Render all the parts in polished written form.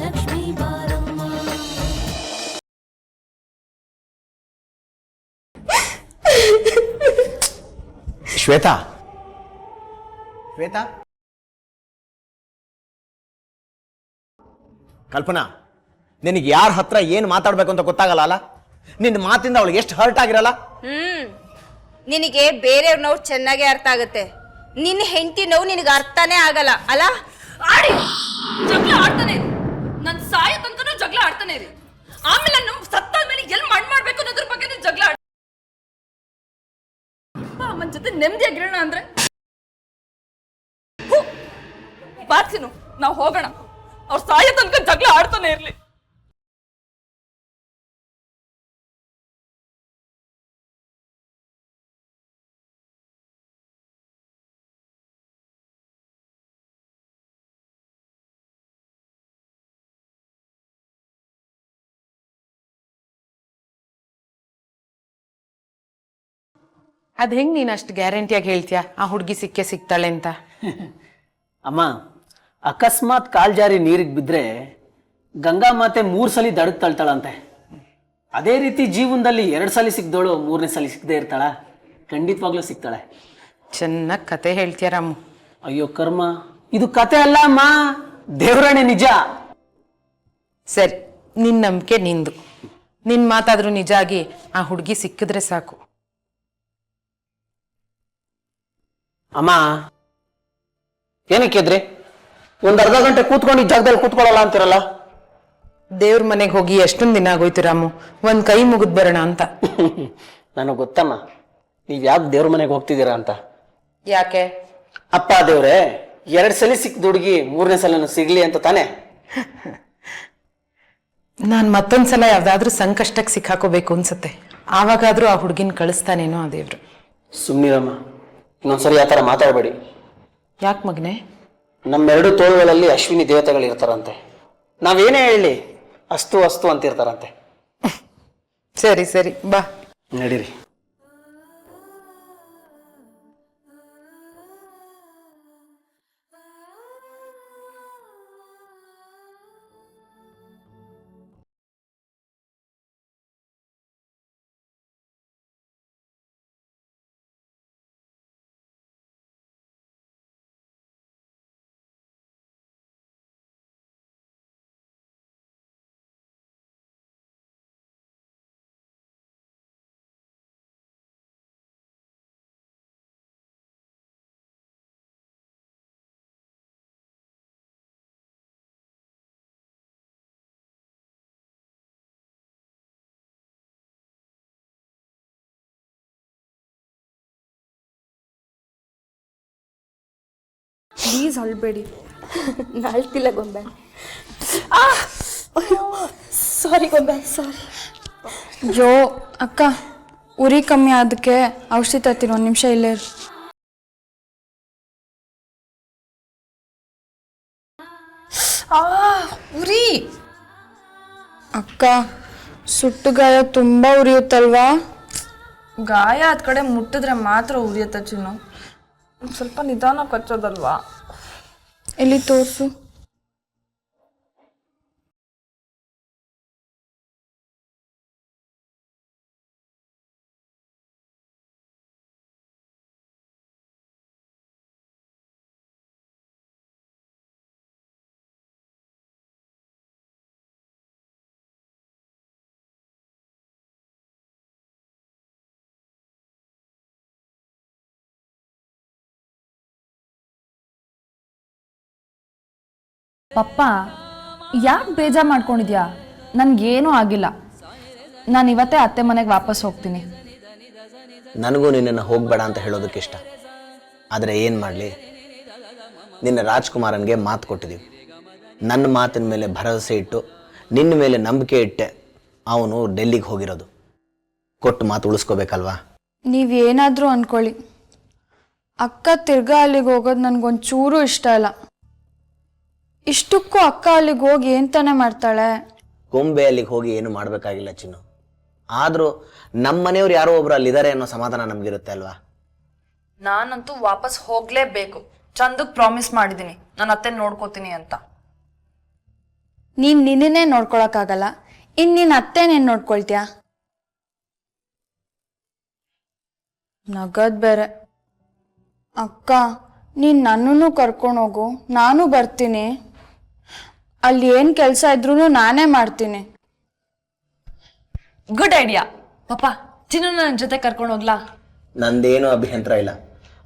ಲಕ್ಷ್ಮೀ ಬಾರಮ್ಮ. ಶ್ವೇತಾ ಶ್ವೇತಾ ಕಲ್ಪನಾ, ನಿನಗೆ ಯಾರ ಹತ್ರ ಏನು ಮಾತಾಡ್ಬೇಕು ಅಂತ ಗೊತ್ತಾಗಲ್ಲ ಅಲ್ಲ? ನಿನ್ನ ಮಾತಿಂದ ಅವಳಿಗೆ ಎಷ್ಟು ಹರ್ಟ್ ಆಗಿರಲ್ಲ? ನಿನಗೆ ಬೇರೆಯವ್ರ ನೋವು ಚೆನ್ನಾಗೇ ಅರ್ಥ ಆಗುತ್ತೆ, ನಿನ್ನ ಹೆಂಡತಿ ನೋವು ನಿನಗೆ ಅರ್ಥನೇ ಆಗಲ್ಲ ಅಲ್ಲ? ಆಡಿ ಜಗಳ ಆಡ್ತಾನೆ, ನನ್ ಸಾಯ ತನಕನೂ ಜಗಳ ಆಡ್ತಾನೆ ರೀ. ಆಮೇಲೆ ನಮ್ಮ ಸತ್ತಾದ್ಮೇಲೆ ಎಲ್ಲಿ ಮಾಡ್ಬೇಕು ಅನ್ನೋದ್ರ ಬಗ್ಗೆ ಜಗಳ ಅಮ್ಮನ ಜೊತೆ ನೆಮ್ಮದಿಯಾಗಿರೋಣ ಅಂದ್ರೆ ಬಾರ್ಸಿನು ನಾವು ಹೋಗೋಣ. ಅವ್ರ ಸಾಯ ತನಕ ಜಗಳ ಆಡ್ತಾನೆ ಇರ್ಲಿ. ಅದ್ ಹೆಂಗ್ ನೀನ್ ಅಷ್ಟು ಗ್ಯಾರಂಟಿಯಾಗಿ ಹೇಳ್ತೀಯ ಆ ಹುಡುಗಿ ಸಿಗ್ತಾಳೆ ಅಂತ? ಅಮ್ಮ, ಅಕಸ್ಮಾತ್ ಕಾಲ್ ಜಾರಿ ನೀರಿಗೆ ಬಿದ್ದರೆ ಗಂಗಾ ಮಾತೆ 3 ಸಲ ದಡಕ್ ತಳ್ತಾಳಂತೆ. ಅದೇ ರೀತಿ ಜೀವನದಲ್ಲಿ 2 ಸಲ ಸಿಗ್ದೋಳು 3ನೇ ಸಲ ಸಿಗದೆ ಇರ್ತಾಳ? ಖಂಡಿತವಾಗ್ಲೂ ಸಿಗ್ತಾಳೆ. ಚೆನ್ನಾಗಿ ಕತೆ ಹೇಳ್ತೀಯ ರಾಮು. ಅಯ್ಯೋ ಕರ್ಮ, ಇದು ಕತೆ ಅಲ್ಲ ಅಮ್ಮ, ದೇವರಾಣೆ ನಿಜ. ಸರಿ, ನಿನ್ ನಂಬಿಕೆ ನಿಂದು. ನಿನ್ ಮಾತಾದ್ರೂ ನಿಜ ಆಗಿ ಆ ಹುಡುಗಿ ಸಿಕ್ಕಿದ್ರೆ ಸಾಕು. ಅಮ್ಮ, ಏನಕ್ಕೆ ಇದ್ರಿ? ಒಂದ್ ಅರ್ಧ ಗಂಟೆ ಕೂತ್ಕೊಂಡು ಈ ಜಾಗದಲ್ಲಿ ಕೂತ್ಕೊಳ್ಳಲ್ಲ ಅಂತಿರಲ್ಲ? ದೇವ್ರ ಮನೆಗೆ ಹೋಗಿ ಎಷ್ಟೊಂದು ದಿನ ಆಗೋಯ್ತು ರಾಮು, ಒಂದ್ ಕೈ ಮುಗಿದ್ ಬರೋಣ ಅಂತ. ನನಗೆ ಗೊತ್ತಮ್ಮ ನೀವ್ ಯಾಕೆ ದೇವ್ರ ಮನೆಗೆ ಹೋಗ್ತಿದ್ದೀರಾ ಅಂತ. ಯಾಕೆ? ಅಪ್ಪ ದೇವ್ರೆ, 2 ಸಲ ಸಿಕ್ಕಿದ ಹುಡುಗಿ 3ನೇ ಸಲನು ಸಿಗ್ಲಿ ಅಂತ ತಾನೆ. ನಾನ್ ಮತ್ತೊಂದ್ಸಲ ಯಾವ್ದಾದ್ರೂ ಸಂಕಷ್ಟಕ್ಕೆ ಸಿಕ್ಕಾಕೋಬೇಕು ಅನ್ಸುತ್ತೆ, ಆವಾಗಾದ್ರೂ ಆ ಹುಡುಗಿನ ಕಳಿಸ್ತಾನೇನೋ ಆ ದೇವ್ರು. ಸುಮ್ನಿರಮ್ಮ, ಇನ್ನೊಂದ್ಸರಿ ಆ ಥರ ಮಾತಾಡಬೇಡಿ. ಯಾಕೆ ಮಗನೆ? ನಮ್ಮೆರಡು ತೋಳುಗಳಲ್ಲಿ ಅಶ್ವಿನಿ ದೇವತೆಗಳು ಇರ್ತಾರಂತೆ. ನಾವೇನೇ ಹೇಳಿ ಅಸ್ತು ಅಸ್ತು ಅಂತಿರ್ತಾರಂತೆ. ಸರಿ ಸರಿ, ಬಾ ನಡೀರಿ. ಪ್ಲೀಸ್ ಅಳ್ಬೇಡಿ. ಅಳ್ತಿಲ್ಲ ಗೊಂಬೆ. ಸಾರಿ ಗೊಂಬೆ, ಸಾರಿ. ಜೋ ಅಕ್ಕ, ಉರಿ ಕಮ್ಮಿ ಅದಕ್ಕೆ ಔಷಧಿ ತರ್ತೀನಿ, 1 ನಿಮಿಷ ಇಲ್ಲೇ ಇರು. ಉರಿ ಅಕ್ಕ, ಸುಟ್ಟು ಗಾಯ ತುಂಬಾ ಉರಿಯುತ್ತಲ್ವಾ? ಗಾಯ ಆದ ಕಡೆ ಮುಟ್ಟಿದ್ರೆ ಮಾತ್ರ ಉರಿಯುತ್ತೆ ಚಿನ್ನು, ಸ್ವಲ್ಪ ನಿಧಾನ ಕಚ್ಚೋದಲ್ವಾ? ಎಲ್ಲಿ ತೋರ್ಸು. ಪಪ್ಪ, ಯಾಕೆ ಬೇಜಾರು ಮಾಡ್ಕೊಂಡಿದ್ಯಾ? ನನಗೇನೂ ಆಗಿಲ್ಲ. ನಾನು ಇವತ್ತೇ ಅತ್ತೆ ಮನೆಗೆ ವಾಪಸ್ ಹೋಗ್ತೀನಿ. ನನಗೂ ನಿನ್ನನ್ನು ಹೋಗಬೇಡ ಅಂತ ಹೇಳೋದಕ್ಕೆ ಇಷ್ಟ, ಆದರೆ ಏನು ಮಾಡಲಿ, ನಿನ್ನ ರಾಜ್ಕುಮಾರನಿಗೆ ಮಾತು ಕೊಟ್ಟಿದ್ದೀವಿ. ನನ್ನ ಮಾತಿನ ಮೇಲೆ ಭರವಸೆ ಇಟ್ಟು ನಿನ್ನ ಮೇಲೆ ನಂಬಿಕೆ ಇಟ್ಟೆ ಅವನು ಡೆಲ್ಲಿಗೆ ಹೋಗಿರೋದು. ಕೊಟ್ಟು ಮಾತು ಉಳಿಸ್ಕೋಬೇಕಲ್ವಾ? ನೀವೇನಾದರೂ ಅನ್ಕೊಳ್ಳಿ, ಅಕ್ಕ ತಿರ್ಗಾ ಅಲ್ಲಿಗೆ ಹೋಗೋದು ನನಗೊಂಚೂರು ಇಷ್ಟ ಇಲ್ಲ. ಇಷ್ಟಕ್ಕೂ ಅಕ್ಕ ಅಲ್ಲಿಗೆ ಹೋಗಿ ಏನ್ ತಾನೇ ಮಾಡ್ತಾಳೆ? ಗೊಂಬೆ ಅಲ್ಲಿಗೆ ಹೋಗಿ ಏನು ಮಾಡಬೇಕಾಗಿಲ್ಲ ಚಿನ್ನು, ಆದರೂ ನಮ್ಮ ಮನೆಯವ್ರು ಯಾರೋ ಒಬ್ರು ಅಲ್ಲಿದ್ದಾರೆ ಅನ್ನೋ ಸಮಾಧಾನ ನಮಗಿರುತ್ತೆ ಅಲ್ವಾ? ನಾನಂತೂ ವಾಪಸ್ ಹೋಗ್ಲೇಬೇಕು. ಚಂದಕ್ಕೆ ಪ್ರಾಮಿಸ್ ಮಾಡಿದ್ದೀನಿ, ನಾನು ಅತ್ತೆ ನೋಡ್ಕೋತೀನಿ ಅಂತ. ನೀನು ನಿನ್ನೇ ನೋಡ್ಕೊಳಕ್ಕಾಗಲ್ಲ, ಇನ್ನು ನಿನ್ನ ಅತ್ತೆನೇನು ನೋಡ್ಕೊಳ್ತೀಯ? ನಗದ್ ಬೇರೆ. ಅಕ್ಕ, ನೀನು ನನ್ನನ್ನು ಕರ್ಕೊಂಡೋಗು, ನಾನು ಬರ್ತೀನಿ. ಅಲ್ಲಿ ಏನು ಕೆಲಸ ಇದ್ರೂ ನಾನೇ ಮಾಡ್ತೀನಿ. Good idea. ಪಾಪ ಚಿನ್ನು ನನ್ನ ಜೊತೆ ಕರ್ಕೊಂಡು ಹೋಗ್ಲಾ? ನಂದೇನು ಅಭ್ಯಂತರ ಇಲ್ಲ,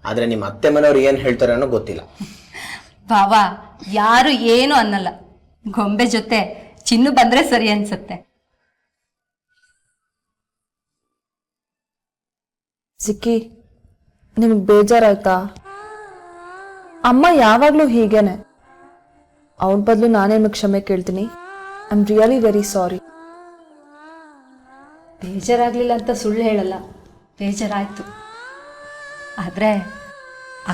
ಆದರೆ ನಿಮ್ಮ ಅತ್ತೆ ಮನೆಯವ್ರು ಏನು ಹೇಳ್ತಾರೆ ಅನ್ನೋ ಗೊತ್ತಿಲ್ಲ. ಬಾವಾ, ಯಾರು ಏನು ಅನ್ನಲ್ಲ. ಗೊಂಬೆ ಜೊತೆ ಚಿನ್ನು ಬಂದ್ರೆ ಸರಿ ಅನ್ಸುತ್ತೆ. ಸಿಕ್ಕಿ, ನಿಮ್ಗೆ ಬೇಜಾರಾಯ್ತಾ? ಅಮ್ಮ ಯಾವಾಗಲೂ ಹೀಗೇನೆ. ಅವನ ಬದಲು ನಾನೇ ನಿಮಗೆ ಕ್ಷಮೆ ಕೇಳ್ತೀನಿ. I am really very sorry. ಬೇಜಾರಾಗ್ಲಿಲ್ಲ ಅಂತ ಸುಳ್ಳು ಹೇಳಲ್ಲ, ಬೇಜಾರಾಯ್ತು. ಆದರೆ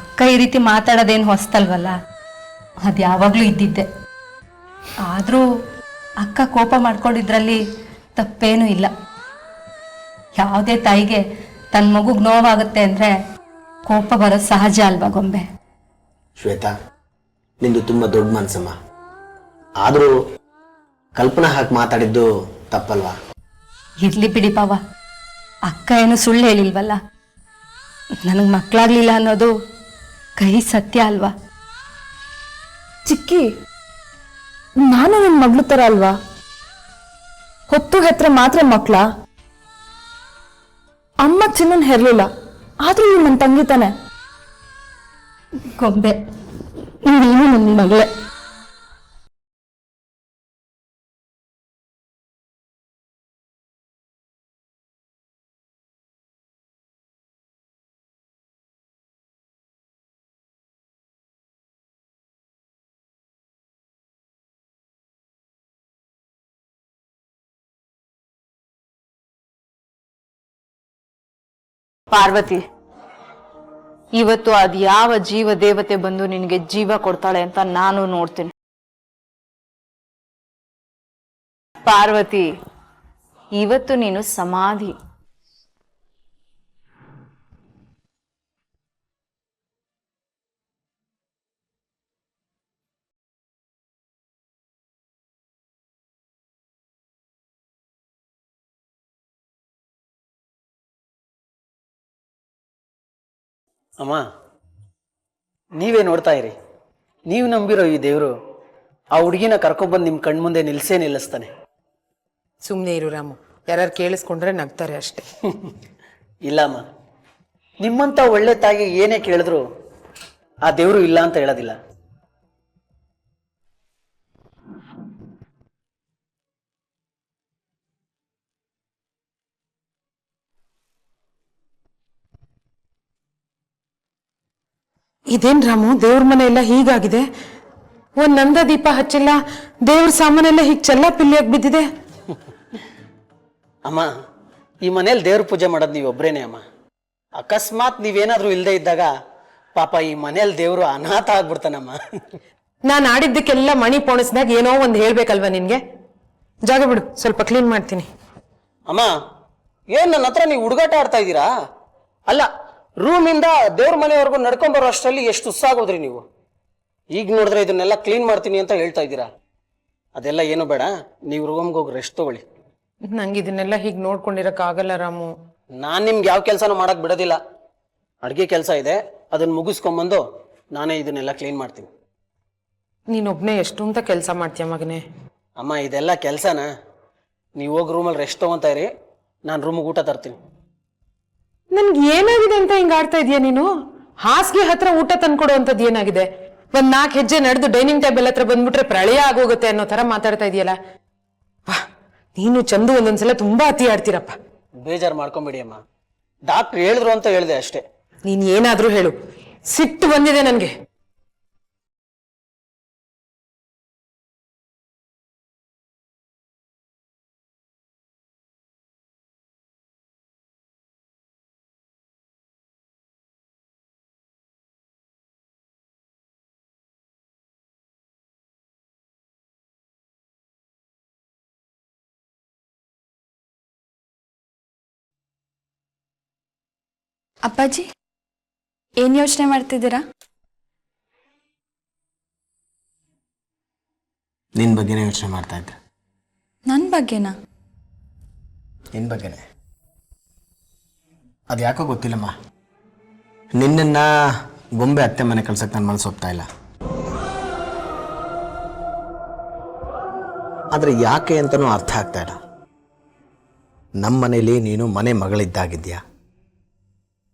ಅಕ್ಕ ಈ ರೀತಿ ಮಾತಾಡೋದೇನು ಹೊಸ್ತಲ್ವಲ್ಲ, ಅದು ಯಾವಾಗಲೂ ಇದ್ದಿದ್ದೆ. ಆದರೂ ಅಕ್ಕ ಕೋಪ ಮಾಡ್ಕೊಂಡಿದ್ರಲ್ಲಿ ತಪ್ಪೇನೂ ಇಲ್ಲ. ಯಾವುದೇ ತಾಯಿಗೆ ತನ್ನ ಮಗುಗೆ ನೋವಾಗುತ್ತೆ ಅಂದರೆ ಕೋಪ ಬರೋದು ಸಹಜ ಅಲ್ವಾ ಗೊಂಬೆ? ಶ್ವೇತಾ, ನಿಂದು ತುಂಬ ದೊಡ್ಡ ಮನಸ್ಸಮ್ಮ. ಆದರೂ ಕಲ್ಪನಾ ಹಾಕಿ ಮಾತಾಡಿದ್ದು ತಪ್ಪಲ್ವಾ? ಇರ್ಲಿ ಬಿಡಿ ಪಾವ, ಅಕ್ಕ ಏನು ಸುಳ್ಳು ಹೇಳಿಲ್ವಲ್ಲ. ನನಗೆ ಮಕ್ಕಳಾಗ್ಲಿಲ್ಲ ಅನ್ನೋದು ಕಹಿ ಸತ್ಯ ಅಲ್ವಾ? ಚಿಕ್ಕಿ, ನಾನು ನನ್ನ ಮಗಳು ಥರ ಅಲ್ವಾ? ಹೊತ್ತು ಹೆತ್ರ ಮಾತ್ರ ಮಕ್ಕಳ. ಅಮ್ಮ ಚಿನ್ನನ್ ಹೆರ್ಲಿಲ್ಲ, ಆದ್ರೂ ಇವ್ ನನ್ನ ತಂಗಿ ತಾನೆ. ಗೊಂಬೆ, ನೀನು ನನ್ನ ಮಗಳೇ. ಪಾರ್ವತಿ, ಇವತ್ತು ಅದ್ ಯಾವ ಜೀವ ದೇವತೆ ಬಂದು ನಿನಗೆ ಜೀವ ಕೊಡ್ತಾಳೆ ಅಂತ ನಾನು ನೋಡ್ತೀನಿ. ಪಾರ್ವತಿ, ಇವತ್ತು ನೀನು ಸಮಾಧಿ. ಅಮ್ಮ, ನೀವೇ ನೋಡ್ತಾ ಇರಿ. ನೀವು ನಂಬಿರೋ ಈ ದೇವರು ಆ ಹುಡುಗಿನ ಕರ್ಕೊಂಡ್ಬಂದು ನಿಮ್ಮ ಕಣ್ಮುಂದೆ ನಿಲ್ಲಿಸ್ತಾನೆ. ಸುಮ್ಮನೆ ಇರು ರಾಮು, ಯಾರು ಕೇಳಿಸ್ಕೊಂಡ್ರೆ ನಗ್ತಾರೆ ಅಷ್ಟೇ. ಇಲ್ಲಮ್ಮ, ನಿಮ್ಮಂಥ ಒಳ್ಳೆ ತಾಯಿಗೆ ಏನೇ ಕೇಳಿದ್ರು ಆ ದೇವರು ಇಲ್ಲ ಅಂತ ಹೇಳೋದಿಲ್ಲ. ಇದೇನ್ ರಾಮು, ದೇವ್ರ ಮನೆ ಎಲ್ಲ ಹೀಗಾಗಿದೆ. ಒಂದ್ ನಂದ ದೀಪ ಹಚ್ಚಿಲ್ಲ, ದೇವ್ರ ಸಾಮಾನೆಲ್ಲ ಹೀಗೆ ಚೆಲ್ಲ ಪಿಲ್ಲಿಯಾಗಿ ಬಿದ್ದಿದೆ. ಅಮ್ಮ, ಈ ಮನೇಲಿ ದೇವ್ರ ಪೂಜೆ ಮಾಡೋದು ನೀವು ಒಬ್ರೇನೆ ಅಮ್ಮ. ಅಕಸ್ಮಾತ್ ನೀವೇನಾದ್ರೂ ಇಲ್ಲದೆ ಇದ್ದಾಗ ಪಾಪ ಈ ಮನೇಲಿ ದೇವರು ಅನಾಥ ಆಗ್ಬಿಡ್ತಾನಮ್ಮ. ನಾನು ಆಡಿದ್ದಕ್ಕೆಲ್ಲ ಮಣಿ ಪೋಣಿಸ್ದಾಗ ಏನೋ ಒಂದು ಹೇಳ್ಬೇಕಲ್ವಾ ನಿನ್ಗೆ? ಜಾಗ ಬಿಡು, ಸ್ವಲ್ಪ ಕ್ಲೀನ್ ಮಾಡ್ತೀನಿ. ಅಮ್ಮ, ಏನ್ ನನ್ನ ಹತ್ರ ನೀವು ಹುಡುಗಾಟ ಆಡ್ತಾ ಇದ್ದೀರಾ? ಅಲ್ಲ, ರೂಮಿಂದ ದೇವ್ರ ಮನೆವರೆಗೂ ನಡ್ಕೊಂಬರೋ ಅಷ್ಟರಲ್ಲಿ ಎಷ್ಟು ಉತ್ಸಾಗೋದ್ರಿ ನೀವು. ಈಗ ನೋಡಿದ್ರೆ ಇದನ್ನೆಲ್ಲ ಕ್ಲೀನ್ ಮಾಡ್ತೀನಿ ಅಂತ ಹೇಳ್ತಾ ಇದ್ದೀರಾ. ಅದೆಲ್ಲ ಏನು ಬೇಡ, ನೀವು ರೂಮ್ಗೆ ಹೋಗಿ ರೆಸ್ಟ್ ತಗೊಳ್ಳಿ. ನಂಗೆ ಇದನ್ನೆಲ್ಲ ಹೀಗೆ ನೋಡ್ಕೊಂಡಿರಕ್ ಆಗಲ್ಲ ರಾಮು. ನಾನು ನಿಮ್ಗೆ ಯಾವ ಕೆಲಸನೂ ಮಾಡಕ್ ಬಿಡೋದಿಲ್ಲ. ಅಡುಗೆ ಕೆಲಸ ಇದೆ, ಅದನ್ನ ಮುಗಿಸ್ಕೊಂಬಂದು ನಾನೇ ಇದನ್ನೆಲ್ಲ ಕ್ಲೀನ್ ಮಾಡ್ತೀನಿ. ನೀನೊಬ್ನೇ ಎಷ್ಟು ಅಂತ ಕೆಲಸ ಮಾಡ್ತೀಯ ಮಗನೇ? ಅಮ್ಮ, ಇದೆಲ್ಲ ಕೆಲಸನ? ನೀವು ಹೋಗಿ ರೂಮಲ್ಲಿ ರೆಸ್ಟ್ ತಗೊಂತಾ ಇರಿ, ನಾನು ರೂಮಿಗೆ ಊಟ ತರ್ತೀನಿ. ನನ್ಗೆ ಏನಾಗಿದೆ ಅಂತ ಹಿಂಗ ಆಡ್ತಾ ಇದೀಯ ನೀನು? ಹಾಸಿಗೆ ಹತ್ರ ಊಟ ತಂದ್ಕೊಡು ಅಂತದ್ ಏನಾಗಿದೆ? ಒಂದ್ 4 ಹೆಜ್ಜೆ ನಡೆದು ಡೈನಿಂಗ್ ಟೇಬಲ್ ಹತ್ರ ಬಂದ್ಬಿಟ್ರೆ ಪ್ರಳಯ ಆಗೋಗುತ್ತೆ ಅನ್ನೋ ತರ ಮಾತಾಡ್ತಾ ಇದೆಯಲ್ಲ. ನೀನು ಚಂದು ಒಂದೊಂದ್ಸಲ ತುಂಬಾ ಅತಿ ಆಡ್ತೀರಪ್ಪ. ಬೇಜಾರು ಮಾಡ್ಕೊಂಬಿಡಿ ಅಮ್ಮ, ಡಾಕ್ಟ್ರ್ ಹೇಳಿದ್ರು ಅಂತ ಹೇಳಿದೆ ಅಷ್ಟೇ. ನೀನ್ ಏನಾದ್ರೂ ಹೇಳು, ಸಿಟ್ಟು ಬಂದಿದೆ ನನ್ಗೆ. ಅಪ್ಪಾಜಿ, ಏನು ಯೋಚನೆ ಮಾಡ್ತಿದ್ದೀರಾ? ನಿನ್ನ ಬಗ್ಗೆನೇ ಯೋಚನೆ ಮಾಡ್ತಾ ಇದ್ದೆ. ನನ್ನ ಬಗ್ಗೆನಾ? ನಿನ್ನ ಬಗ್ಗೆನೇ. ಅದು ಯಾಕೋ ಗೊತ್ತಿಲ್ಲಮ್ಮ, ನಿನ್ನನ್ನು ಗೊಂಬೆ ಅತ್ತೆ ಮನೆ ಕಳ್ಸಕ್ಕೆ ನನ್ನ ಮನಸ್ಸು ಒಪ್ತಾ ಇಲ್ಲ. ಆದರೆ ಯಾಕೆ ಅಂತಲೂ ಅರ್ಥ ಆಗ್ತಾ ಇಲ್ಲ. ನಮ್ಮ ಮನೇಲಿ ನೀನು ಮನೆ ಮಗಳಿದ್ದಾಗಿದ್ಯಾ,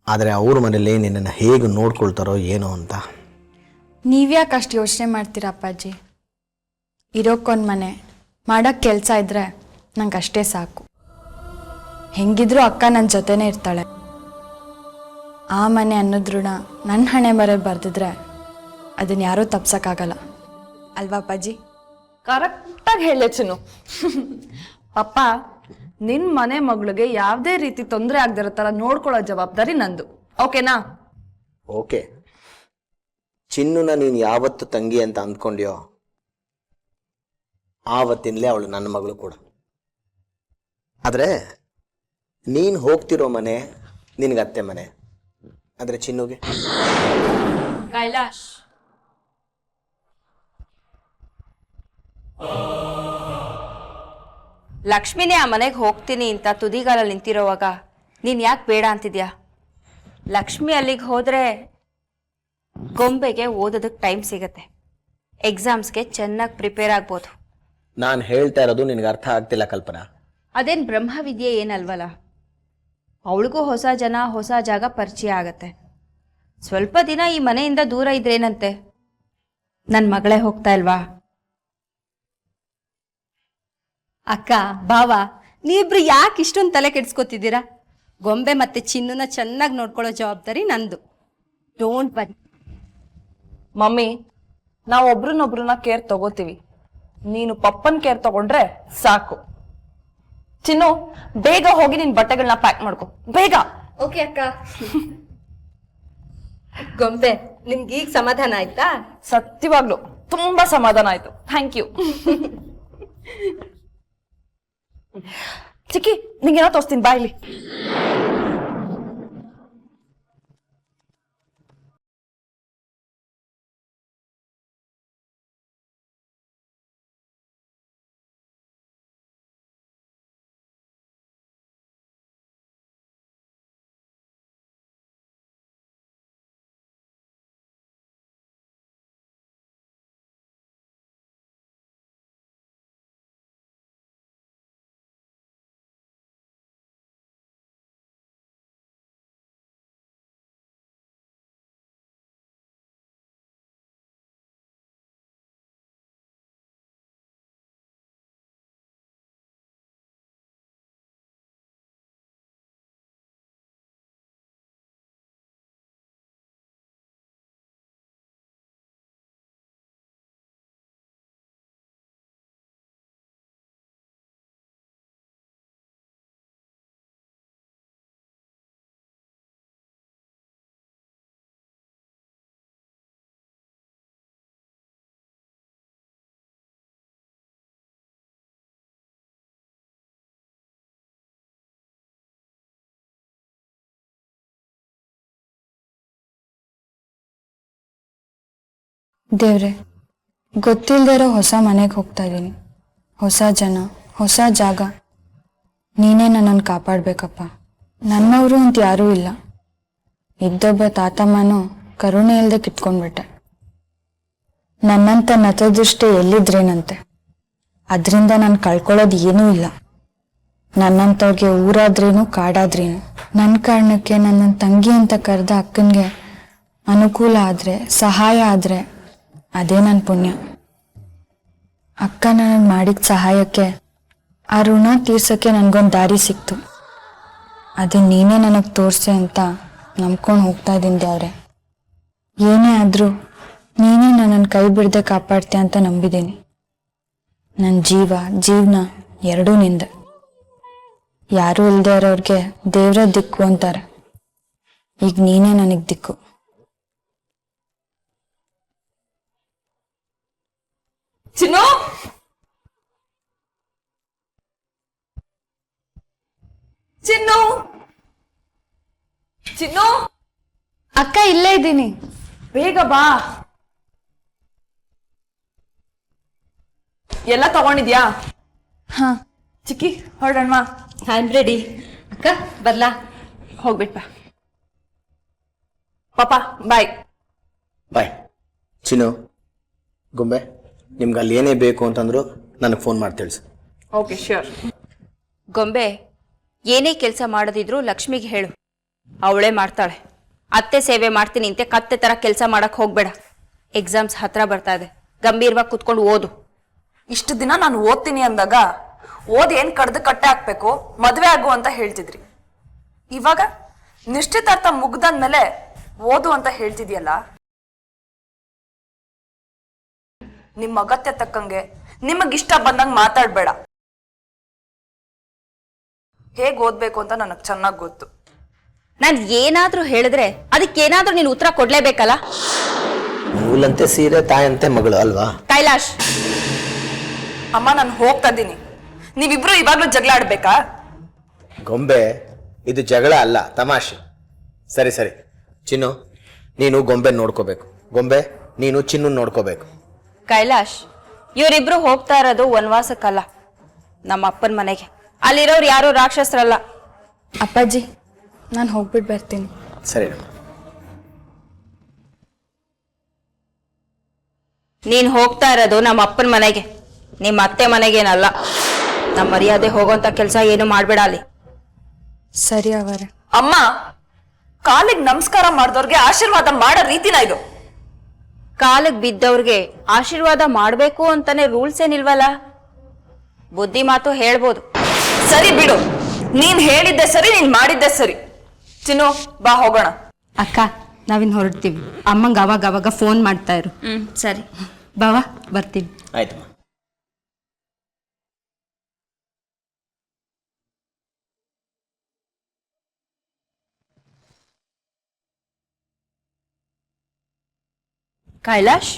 ಆದರೆ ಅವ್ರ ಮನೇಲಿ ನಿನ್ನನ್ನು ಹೇಗೆ ನೋಡ್ಕೊಳ್ತಾರೋ ಏನೋ ಅಂತ. ನೀವ್ಯಾಕೆ ಅಷ್ಟು ಯೋಚನೆ ಮಾಡ್ತೀರಾ ಅಪ್ಪಾಜಿ? ಇರೋಕ್ಕೊಂದು ಮನೆ, ಮಾಡೋಕ್ಕೆ ಕೆಲಸ ಇದ್ದರೆ ನಂಗೆ ಅಷ್ಟೇ ಸಾಕು. ಹೆಂಗಿದ್ರೂ ಅಕ್ಕ ನನ್ನ ಜೊತೆನೇ ಇರ್ತಾಳೆ. ಆ ಮನೆ ಅನ್ನೋದ್ ಋಣ ನನ್ನ ಹಣೆ ಬರ ಬರ್ದಿದ್ರೆ ಅದನ್ನ ಯಾರೂ ತಪ್ಸಕ್ಕಾಗಲ್ಲ ಅಲ್ವಾ ಅಪ್ಪಾಜಿ? ಕರೆಕ್ಟಾಗಿ ಹೇಳೆ ಚಿನ್ನು. ಪಪ್ಪ, ನಿನ್ ಮನೆ ಮಗಳಿಗೆ ಯಾವುದೇ ರೀತಿ ತೊಂದರೆ ಆಗದಿರೋ ಥರ ನೋಡ್ಕೊಳ್ಳೋ ಜವಾಬ್ದಾರಿ ನಂದು. ಓಕೆನಾ? ಓಕೆ. ಚಿನ್ನುನ ನೀನು ಯಾವತ್ತು ತಂಗಿ ಅಂತ ಅಂದ್ಕೊಂಡ್ಯೋ ಆವತ್ತಿನಲೇ ಅವಳು ನನ್ನ ಮಗಳು ಕೂಡ. ಆದರೆ ನೀನು ಹೋಗ್ತಿರೋ ಮನೆ ನಿನಗೆ ಅತ್ತೆ ಮನೆ, ಆದರೆ ಚಿನ್ನುಗೆ ಕೈಲಾಶ್, ಲಕ್ಷ್ಮಿನೇ ಆ ಮನೆಗೆ ಹೋಗ್ತೀನಿ ಅಂತ ತುದಿಗಾಲಲ್ಲಿ ನಿಂತಿರೋವಾಗ ನೀನು ಯಾಕೆ ಬೇಡ ಅಂತಿದ್ಯಾ? ಲಕ್ಷ್ಮಿ ಅಲ್ಲಿಗೆ ಹೋದರೆ ಗೊಂಬೆಗೆ ಓದೋದಕ್ಕೆ ಟೈಮ್ ಸಿಗತ್ತೆ, ಎಕ್ಸಾಮ್ಸ್ಗೆ ಚೆನ್ನಾಗಿ ಪ್ರಿಪೇರ್ ಆಗ್ಬೋದು. ನಾನು ಹೇಳ್ತಾ ಇರೋದು ನಿನಗೆ ಅರ್ಥ ಆಗ್ತಿಲ್ಲ ಕಲ್ಪನಾ. ಅದೇನು ಬ್ರಹ್ಮವಿದ್ಯೆ ಏನಲ್ವಲ್ಲ. ಅವಳಿಗೂ ಹೊಸ ಜನ ಹೊಸ ಜಾಗ ಪರಿಚಯ ಆಗತ್ತೆ. ಸ್ವಲ್ಪ ದಿನ ಈ ಮನೆಯಿಂದ ದೂರ ಇದ್ರೇನಂತೆ? ನನ್ನ ಮಗಳೇ ಹೋಗ್ತಾ ಇಲ್ವಾ? ಅಕ್ಕ ಬಾವ, ನೀವಿಬ್ರು ಯಾಕೆ ಇಷ್ಟೊಂದು ತಲೆ ಕೆಡ್ಸ್ಕೊತಿದ್ದೀರಾ? ಗೊಂಬೆ ಮತ್ತೆ ಚಿನ್ನುನ ಚೆನ್ನಾಗಿ ನೋಡ್ಕೊಳ್ಳೋ ಜವಾಬ್ದಾರಿ ನಂದು. Don't worry. ಮಮ್ಮಿ, ನಾವು ಒಬ್ರನ್ನೊಬ್ರನ್ನ ಕೇರ್ ತಗೋತೀವಿ. ನೀನು ಪಪ್ಪನ್ ಕೇರ್ ತಗೊಂಡ್ರೆ ಸಾಕು. ಚಿನ್ನು, ಬೇಗ ಹೋಗಿ ನಿನ್ ಬಟ್ಟೆಗಳನ್ನ ಪ್ಯಾಕ್ ಮಾಡ್ಕೊ, ಬೇಗ. ಓಕೆ ಅಕ್ಕ. ಗೊಂಬೆ, ನಿಮ್ಗೆ ಈಗ ಸಮಾಧಾನ ಆಯ್ತಾ? ಸತ್ಯವಾಗ್ಲು ತುಂಬಾ ಸಮಾಧಾನ ಆಯ್ತು. Thank you. ಚಿಕ್ಕಿ, ನಿಂಗೇನೋ ತೋರಿಸ್ತೀನಿ, ಬಾಯ್ಲಿ. ದೇವ್ರೆ, ಗೊತ್ತಿಲ್ಲದೆ ಇರೋ ಹೊಸ ಮನೆಗೆ ಹೋಗ್ತಾ ಇದ್ದೀನಿ. ಹೊಸ ಜನ, ಹೊಸ ಜಾಗ. ನೀನೇ ನನ್ನನ್ನು ಕಾಪಾಡಬೇಕಪ್ಪ. ನನ್ನವರು ಅಂತ ಯಾರೂ ಇಲ್ಲ. ಇದ್ದೊಬ್ಬ ತಾತಮ್ಮನೂ ಕರುಣೆ ಇಲ್ಲದೆ ಕಿತ್ಕೊಂಡ್ಬಿಟ್ಟೆ. ನನ್ನಂತ ನತದೃಷ್ಟಿ ಎಲ್ಲಿದ್ರೇನಂತೆ, ಅದರಿಂದ ನಾನು ಕಳ್ಕೊಳ್ಳೋದು ಏನೂ ಇಲ್ಲ. ನನ್ನಂಥವ್ರಿಗೆ ಊರಾದ್ರೇನು ಕಾಡಾದ್ರೇನು. ನನ್ನ ಕಾರಣಕ್ಕೆ ನನ್ನ ತಂಗಿ ಅಂತ ಕರೆದ ಅಕ್ಕನಿಗೆ ಅನುಕೂಲ ಆದರೆ, ಸಹಾಯ ಆದರೆ ಅದೇ ನನ್ನ ಪುಣ್ಯ. ಅಕ್ಕ ನನಗೆ ಮಾಡಿದ ಸಹಾಯಕ್ಕೆ ಆ ಋಣ ತೀರ್ಸೋಕ್ಕೆ ನನಗೊಂದು ದಾರಿ ಸಿಕ್ತು. ಅದು ನೀನೇ ನನಗೆ ತೋರಿಸೆ ಅಂತ ನಂಬ್ಕೊಂಡು ಹೋಗ್ತಾ ಇದ್ದೀನಿ ದೇವ್ರೆ. ಏನೇ ಆದರೂ ನೀನೇ ನನ್ನನ್ನು ಕೈ ಬಿಡದೆ ಕಾಪಾಡ್ತೀಯ ಅಂತ ನಂಬಿದ್ದೀನಿ. ನನ್ನ ಜೀವನ ಎರಡೂ ನಿಂದೆ. ಯಾರೂ ಇಲ್ಲದೆ ಇರೋರಿಗೆ ದೇವ್ರ ದಿಕ್ಕು ಅಂತಾರೆ. ಈಗ ನೀನೇ ನನಗೆ ದಿಕ್ಕು. ಚಿನ್ನು, ಚಿನ್ನು, ಚಿನ್ನು. ಅಕ್ಕ, ಇಲ್ಲೇ ಇದ್ದೀನಿ, ಬೇಗ ಬಾ. ಎಲ್ಲ ತಗೊಂಡಿದ್ಯಾ? ಹಾ. ಚಿಕ್ಕಿ ಹೊರಡಣ್ಣ. I am ready. ಅಕ್ಕ ಬರ್ಲಾ? ಹೋಗ್ಬಿಟ್ಟ. ಪಾಪ ಬಾಯ್. ಬಾಯ್. ಚಿನ್ನು, ಗೊಂಬೆ, ನಿಮ್ಗೆ ಅಲ್ಲಿ ಏನೇ ಬೇಕು ಅಂತಂದ್ರು ನನಗೆ ಫೋನ್ ಮಾಡಿ ತಿಳಿಸು. Okay sure. ಗೊಂಬೆ, ಏನೇ ಕೆಲಸ ಮಾಡದಿದ್ರು ಲಕ್ಷ್ಮಿಗೆ ಹೇಳು, ಅವಳೇ ಮಾಡ್ತಾಳೆ. ಅತ್ತೆ ಸೇವೆ ಮಾಡ್ತೀನಿ ಅಂತೆ ಕತ್ತೆ ಥರ ಕೆಲಸ ಮಾಡಕ್ಕೆ ಹೋಗ್ಬೇಡ. ಎಕ್ಸಾಮ್ಸ್ ಹತ್ರ ಬರ್ತಾ ಇದೆ, ಗಂಭೀರವಾಗಿ ಕುತ್ಕೊಂಡು ಓದು. ಇಷ್ಟು ದಿನ ನಾನು ಓದ್ತೀನಿ ಅಂದಾಗ ಓದ್ ಏನ್ ಕಡ್ದು ಕಟ್ಟೆ ಹಾಕ್ಬೇಕು, ಮದ್ವೆ ಆಗು ಅಂತ ಹೇಳ್ತಿದ್ರಿ. ಇವಾಗ ನಿಶ್ಚಿತಾರ್ಥ ಮುಗ್ದಾದ್ಮೇಲೆ ಓದು ಅಂತ ಹೇಳ್ತಿದ್ಯಲ್ಲ. ನಿಮ್ ಅಗತ್ಯ ತಕ್ಕಂಗೆ ನಿಮಗಿಷ್ಟ ಬಂದಂಗೆ ಮಾತಾಡ್ಬೇಡ. ಹೇಗ್ ಓದ್ಬೇಕು ಅಂತ ನನಗ್ ಚೆನ್ನಾಗ್ ಗೊತ್ತು. ನಾನು ಏನಾದ್ರೂ ಹೇಳಿದ್ರೆ ಅದಕ್ಕೇನಾದ್ರೂ ನೀನು ಉತ್ತರ ಕೊಡ್ಲೇಬೇಕಲ್ಲ. ಮೂಲಂತೆ ಸೀರೆ, ತಾಯಂತೆ ಮಗಳು ಅಲ್ವಾ? ಕೈಲಾಶ್, ಅಮ್ಮ ನಾನು ಹೋಗ್ತಾ ಇದ್ದೀನಿ. ನೀವಿಬ್ರು ಇವಾಗ್ಲೂ ಜಗಳ ಆಡ್ಬೇಕಾ? ಗೊಂಬೆ, ಇದು ಜಗಳ ಅಲ್ಲ, ತಮಾಷೆ. ಸರಿ ಸರಿ. ಚಿನ್ನು, ನೀನು ಗೊಂಬೆ ನೋಡ್ಕೋಬೇಕು. ಗೊಂಬೆ, ನೀನು ಚಿನ್ನು ನೋಡ್ಕೋಬೇಕು. ಕೈಲಾಶ್, ಇವರಿಬ್ರು ಹೋಗ್ತಾ ಇರೋದು ವನವಾಸಕ್ಕಲ್ಲ, ನಮ್ಮ ಅಪ್ಪನ ಮನೆಗೆ. ಅಲ್ಲಿರೋರು ಯಾರು ರಾಕ್ಷಸರಲ್ಲ. ಅಪ್ಪಾಜಿ, ನಾನು ಹೋಗ್ಬಿಟ್ಟು ಬರ್ತೀನಿ. ಸರಿ. ನೀನ್ ಹೋಗ್ತಾ ಇರೋದು ನಮ್ಮ ಅಪ್ಪನ ಮನೆಗೆ, ನಿಮ್ಮ ಅತ್ತೆ ಮನೆಗೇನಲ್ಲ. ನಮ್ಮ ಮರ್ಯಾದೆ ಹೋಗೋಂತ ಕೆಲಸ ಏನು ಮಾಡ್ಬೇಡ ಅಲ್ಲಿ. ಸರಿ ಅವರೇ. ಅಮ್ಮ, ಕಾಲಿಗೆ ನಮಸ್ಕಾರ ಮಾಡಿದವ್ರಿಗೆ ಆಶೀರ್ವಾದ ಮಾಡೋ ರೀತಿನ ಇದು. ಕಾಲಿಗೆ ಬಿದ್ದವ್ರಿಗೆ ಆಶೀರ್ವಾದ ಮಾಡ್ಬೇಕು ಅಂತಾನೆ ರೂಲ್ಸ್ ಏನಿಲ್ವಲ್ಲ. ಬುದ್ಧಿ ಮಾತು ಹೇಳ್ಬೋದು. ಸರಿ ಬಿಡು, ನೀನ್ ಹೇಳಿದ್ದೆ ಸರಿ, ನೀನ್ ಮಾಡಿದ್ದೆ ಸರಿ. ಚಿನ್ನು, ಬಾ ಹೋಗೋಣ. ಅಕ್ಕ ನಾವಿನ್ ಹೊರಡ್ತೀವಿ. ಅಮ್ಮಂಗ ಅವಾಗ ಅವಾಗ ಫೋನ್ ಮಾಡ್ತಾ ಇರು. ಸರಿ ಬಾವಾ, ಬರ್ತೀವಿ. ಆಯ್ತಮ್ಮ. ಕೈಲಾಶ್,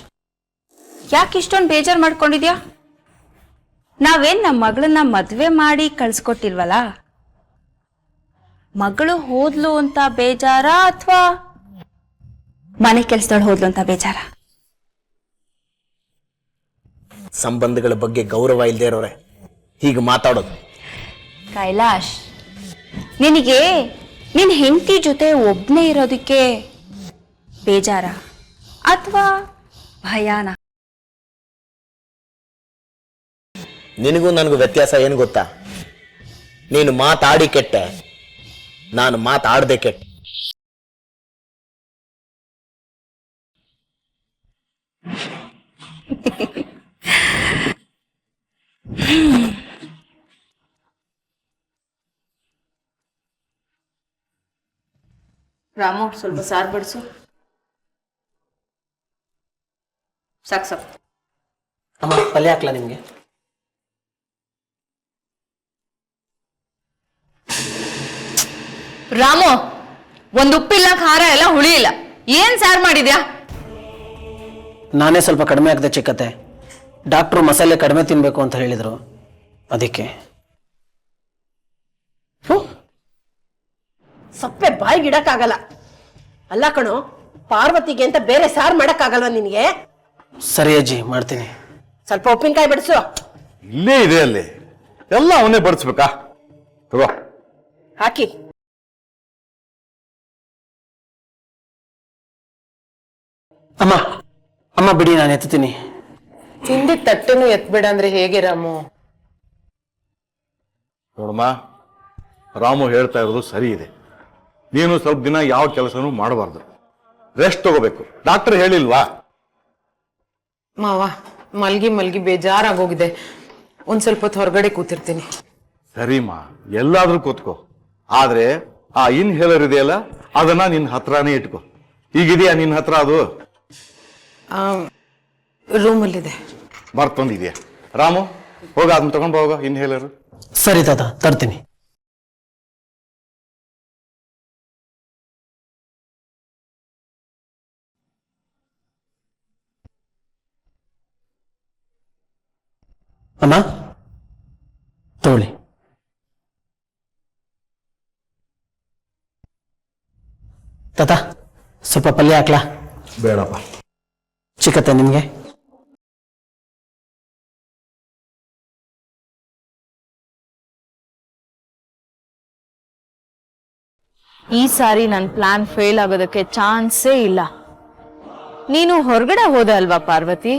ಯಾಕೆ ಇಷ್ಟೊಂದು ಬೇಜಾರು ಮಾಡ್ಕೊಂಡಿದ್ಯಾ? ನಾವೇನ್ ನಮ್ಮ ಮಗಳನ್ನ ಮದ್ವೆ ಮಾಡಿ ಕಳ್ಸ್ಕೊಟ್ಟಿಲ್ವಲ್ಲ. ಮಗಳು ಹೋದ್ಲು ಅಂತ ಬೇಜಾರ ಅಥವಾ ಮನೆ ಕೆಲ್ಸದೊಳು ಹೋದ್ಲು ಅಂತ ಬೇಜಾರ? ಸಂಬಂಧಗಳ ಬಗ್ಗೆ ಗೌರವ ಇಲ್ಲದೆ ಇರೋರೆ ಹೀಗೆ ಮಾತಾಡೋದು. ಕೈಲಾಶ್, ನಿನಗೆ ನಿನ್ ಹೆಂಡತಿ ಜೊತೆ ಒಬ್ನೇ ಇರೋದಕ್ಕೆ ಬೇಜಾರ ಅಥವಾ ಭಯಾನ? ನಿನಗೂ ನನಗೂ ವ್ಯತ್ಯಾಸ ಏನು ಗೊತ್ತಾ? ನೀನು ಮಾತಾಡಿ ಕೆಟ್ಟೆ, ನಾನು ಮಾತಾಡದೆ ಕೆಟ್ಟೆ. ರಾಮು, ಸ್ವಲ್ಪ ಸಾರು ಬಡಿಸು. ಸಾಕು ಸಾಕು. ಅಮ್ಮ, ಪಲ್ಯ ಹಾಕ್ಲಾ ನಿಮ್ಗೆ? ರಾಮು, ಒಂದು ಉಪ್ಪಿಲ್ಲ, ಖಾರ ಇಲ್ಲ, ಹುಳಿ ಇಲ್ಲ. ಏನ್ ಸಾರು ಮಾಡಿದ್ಯಾ? ನಾನೇ ಸ್ವಲ್ಪ ಕಡಿಮೆ ಆಗದೆ ಚಿಕ್ಕತ್ತೆ. ಡಾಕ್ಟ್ರು ಮಸಾಲೆ ಕಡಿಮೆ ತಿನ್ಬೇಕು ಅಂತ ಹೇಳಿದ್ರು, ಅದಕ್ಕೆ. ಸಪ್ಪೆ ಬಾಯಿಗೆ ಇಡಕ್ಕಾಗಲ್ಲ. ಅಲ್ಲ ಕಣೋ, ಪಾರ್ವತಿಗೆ ಅಂತ ಬೇರೆ ಸಾರು ಮಾಡಕ್ಕಾಗಲ್ವ ನಿನಗೆ? ಸರಿ ಅಜ್ಜಿ, ಮಾಡ್ತೀನಿ. ಸ್ವಲ್ಪ ಉಪ್ಪಿನಕಾಯಿ ಬಿಡಿಸು. ಇಲ್ಲೇ ಇದೆ, ಅಲ್ಲಿ ಎಲ್ಲ ಅವನೇ ಬಡಿಸ್ಬೇಕಾ? ತಗೋ ಹಾಕಿ. ಅಮ್ಮ ಅಮ್ಮ ಬಿಡಿ, ನಾನು ಎತ್ತೀನಿ. ತಿಂಡಿ ತಟ್ಟೆನೂ ಎತ್ಬೇಡ ಅಂದ್ರೆ ಹೇಗೆ ರಾಮು? ನೋಡಮ್ಮ, ರಾಮು ಹೇಳ್ತಾ ಇರೋದು ಸರಿ ಇದೆ. ನೀನು ಸ್ವಲ್ಪ ದಿನ ಯಾವ ಕೆಲಸನೂ ಮಾಡಬಾರ್ದು, ರೆಸ್ಟ್ ತಗೋಬೇಕು. ಡಾಕ್ಟರ್ ಹೇಳಿಲ್ವಾ? ಮಾವ, ಮಲ್ಗಿ ಮಲ್ಗಿ ಬೇಜಾರಾಗೋಗಿದೆ. ಒಂದ್ ಸ್ವಲ್ಪ ಹೊತ್ತು ಹೊರಗಡೆ ಕೂತಿರ್ತೀನಿ. ಸರಿಮಾ, ಎಲ್ಲಾದ್ರೂ ಕೂತ್ಕೋ. ಆದ್ರೆ ಆ ಇನ್ಹೇಲರ್ ಇದೆಯಲ್ಲ, ಅದನ್ನ ನಿನ್ನ ಹತ್ರನೇ ಇಟ್ಕೋ. ಈಗಿದೆಯಾ ನಿನ್ನ ಹತ್ರ? ಅದು ರೂಮಲ್ಲಿದೆ. ಮರ್ತೊಂದಿದೆಯಾ? ರಾಮು, ಹೋಗ ಅದನ್ನ ತಗೊಂಡ್ ಹೋಗ, ಇನ್ಹೇಲರ್. ಸರಿ ತಾತ, ತರ್ತೀನಿ. ಅಮ್ಮ ತಗೊಳ್ಳಿ. ತಾತ, ಸ್ವಲ್ಪ ಪಲ್ಯ ಹಾಕ್ಲಾ? ಬೇಡಪ್ಪ. ಚಿಕ್ಕತ್ತೆ ನಿಮ್ಗೆ? ಈ ಸಾರಿ ನನ್ನ ಪ್ಲಾನ್ ಫೇಲ್ ಆಗೋದಕ್ಕೆ ಚಾನ್ಸೇ ಇಲ್ಲ. ನೀನು ಹೊರಗಡೆ ಹೋದೆ ಅಲ್ವಾ ಪಾರ್ವತಿ,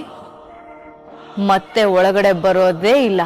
ಮತ್ತೆ ಒಳಗಡೆ ಬರೋದೇ ಇಲ್ಲ.